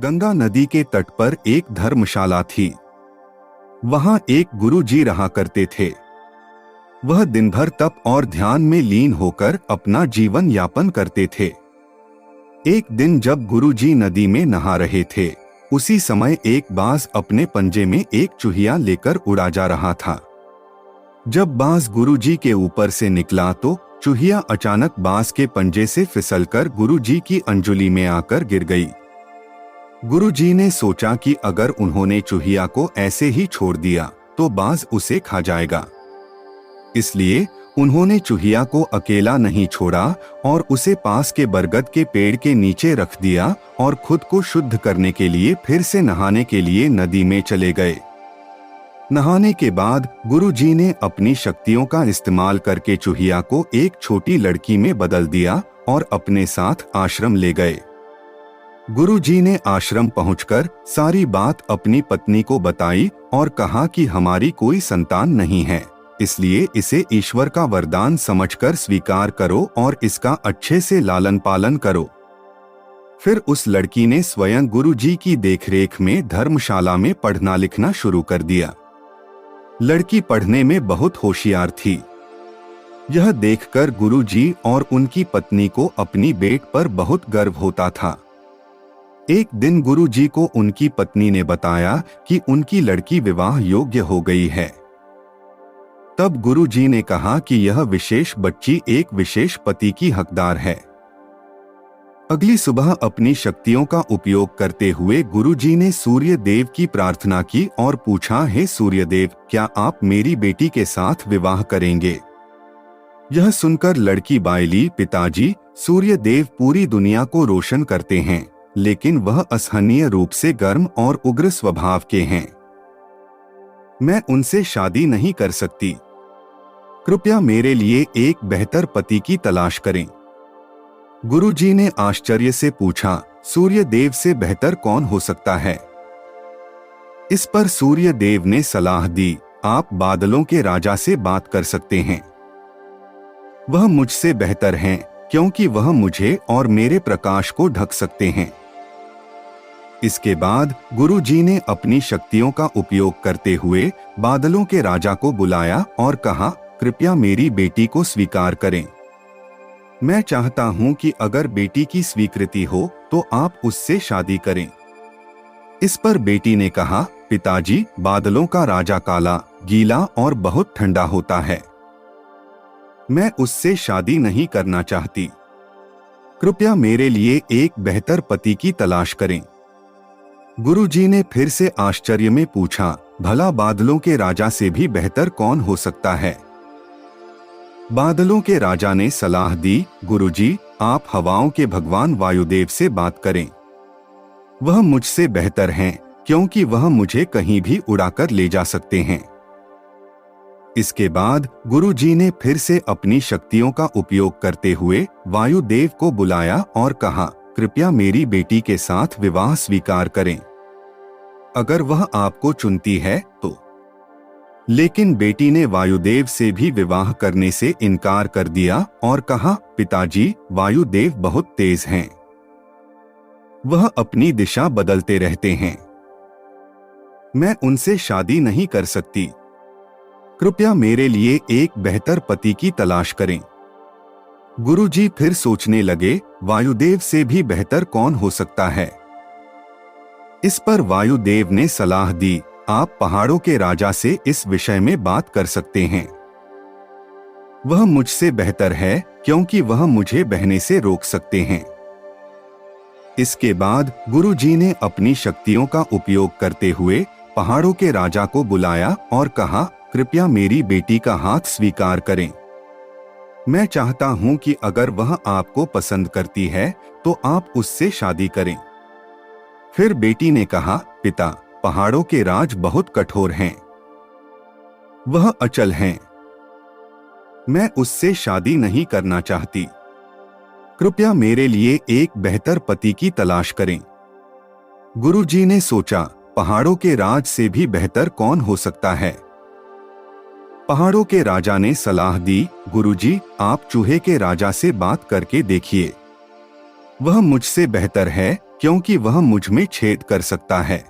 गंगा नदी के तट पर एक धर्मशाला थी। वहां एक गुरु जी रहा करते थे। वह दिन भर तप और ध्यान में लीन होकर अपना जीवन यापन करते थे। एक दिन जब गुरु जी नदी में नहा रहे थे, उसी समय एक बाज अपने पंजे में एक चूहिया लेकर उड़ा जा रहा था। जब बाज गुरु जी के ऊपर से निकला तो चूहिया अचानक बाज के पंजे से फिसलकर गुरु जी की अंजुली में आकर गिर गई। गुरु जी ने सोचा कि अगर उन्होंने चूहिया को ऐसे ही छोड़ दिया तो बाज उसे खा जाएगा। इसलिए उन्होंने चूहिया को अकेला नहीं छोड़ा और उसे पास के बरगद के पेड़ के नीचे रख दिया और खुद को शुद्ध करने के लिए फिर से नहाने के लिए नदी में चले गए। नहाने के बाद गुरु जी ने अपनी शक्तियों का इस्तेमाल करके चूहिया को एक छोटी लड़की में बदल दिया और अपने साथ आश्रम ले गए। गुरु जी ने आश्रम पहुंचकर सारी बात अपनी पत्नी को बताई और कहा कि हमारी कोई संतान नहीं है, इसलिए इसे ईश्वर का वरदान समझकर स्वीकार करो और इसका अच्छे से लालन पालन करो। फिर उस लड़की ने स्वयं गुरु जी की देखरेख में धर्मशाला में पढ़ना लिखना शुरू कर दिया। लड़की पढ़ने में बहुत होशियार थी। यह देखकर गुरु जी और उनकी पत्नी को अपनी बेट पर बहुत गर्व होता था। एक दिन गुरु जी को उनकी पत्नी ने बताया कि उनकी लड़की विवाह योग्य हो गई है। तब गुरु जी ने कहा कि यह विशेष बच्ची एक विशेष पति की हकदार है। अगली सुबह अपनी शक्तियों का उपयोग करते हुए गुरु जी ने सूर्य देव की प्रार्थना की और पूछा, हे सूर्य देव, क्या आप मेरी बेटी के साथ विवाह करेंगे? यह सुनकर लड़की बायली, पिताजी, सूर्य देव पूरी दुनिया को रोशन करते हैं, लेकिन वह असहनीय रूप से गर्म और उग्र स्वभाव के हैं। मैं उनसे शादी नहीं कर सकती। कृपया मेरे लिए एक बेहतर पति की तलाश करें। गुरु जी ने आश्चर्य से पूछा, सूर्य देव से बेहतर कौन हो सकता है? इस पर सूर्य देव ने सलाह दी, आप बादलों के राजा से बात कर सकते हैं। वह मुझसे बेहतर हैं, क्योंकि वह मुझे और मेरे प्रकाश को ढक सकते हैं। इसके बाद गुरु जी ने अपनी शक्तियों का उपयोग करते हुए बादलों के राजा को बुलाया और कहा, कृपया मेरी बेटी को स्वीकार करें। मैं चाहता हूं कि अगर बेटी की स्वीकृति हो तो आप उससे शादी करें। इस पर बेटी ने कहा, पिताजी, बादलों का राजा काला, गीला और बहुत ठंडा होता है। मैं उससे शादी नहीं करना चाहती। कृपया मेरे लिए एक बेहतर पति की तलाश करें। गुरु जी ने फिर से आश्चर्य में पूछा, भला बादलों के राजा से भी बेहतर कौन हो सकता है? बादलों के राजा ने सलाह दी, गुरुजी, आप हवाओं के भगवान वायुदेव से बात करें। वह मुझसे बेहतर हैं, क्योंकि वह मुझे कहीं भी उड़ाकर ले जा सकते हैं। इसके बाद गुरु जी ने फिर से अपनी शक्तियों का उपयोग करते हुए वायुदेव को बुलाया और कहा, कृपया मेरी बेटी के साथ विवाह स्वीकार करें। अगर वह आपको चुनती है तो। लेकिन बेटी ने वायुदेव से भी विवाह करने से इनकार कर दिया और कहा, पिताजी, वायुदेव बहुत तेज हैं। वह अपनी दिशा बदलते रहते हैं। मैं उनसे शादी नहीं कर सकती। कृपया मेरे लिए एक बेहतर पति की तलाश करें। गुरुजी फिर सोचने लगे, वायुदेव से भी बेहतर कौन हो सकता है? इस पर वायुदेव ने सलाह दी, आप पहाड़ों के राजा से इस विषय में बात कर सकते हैं। वह मुझसे बेहतर है, क्योंकि वह मुझे बहने से रोक सकते हैं। इसके बाद गुरु जी ने अपनी शक्तियों का उपयोग करते हुए पहाड़ों के राजा को बुलाया और कहा, कृपया मेरी बेटी का हाथ स्वीकार करें। मैं चाहता हूं कि अगर वह आपको पसंद करती है तो आप उससे शादी करें। फिर बेटी ने कहा, पिता, पहाड़ों के राज बहुत कठोर हैं। वह अचल हैं। मैं उससे शादी नहीं करना चाहती। कृपया मेरे लिए एक बेहतर पति की तलाश करें। गुरुजी ने सोचा, पहाड़ों के राज से भी बेहतर कौन हो सकता है? पहाड़ों के राजा ने सलाह दी, गुरुजी, आप चूहे के राजा से बात करके देखिए। वह मुझसे बेहतर है, क्योंकि वह मुझ में छेद कर सकता है।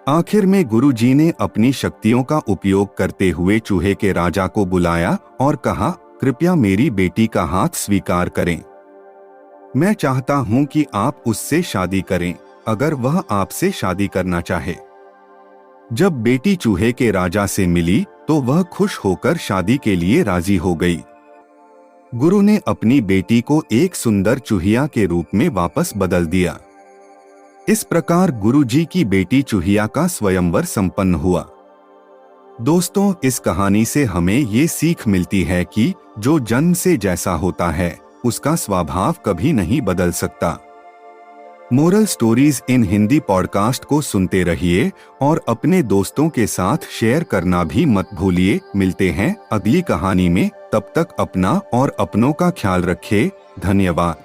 आखिर में गुरुजी ने अपनी शक्तियों का उपयोग करते हुए चूहे के राजा को बुलाया और कहा, कृपया मेरी बेटी का हाथ स्वीकार करें। मैं चाहता हूं कि आप उससे शादी करें, अगर वह आपसे शादी करना चाहे। जब बेटी चूहे के राजा से मिली तो वह खुश होकर शादी के लिए राजी हो गई। गुरु ने अपनी बेटी को एक सुंदर चूहिया के रूप में वापस बदल दिया। इस प्रकार गुरुजी की बेटी चूहिया का स्वयंवर संपन्न हुआ। दोस्तों, इस कहानी से हमें ये सीख मिलती है कि जो जन्म से जैसा होता है उसका स्वभाव कभी नहीं बदल सकता। Moral stories in Hindi podcast को सुनते रहिए और अपने दोस्तों के साथ शेयर करना भी मत भूलिए। मिलते हैं अगली कहानी में, तब तक अपना और अपनों का ख्याल रखें। धन्यवाद।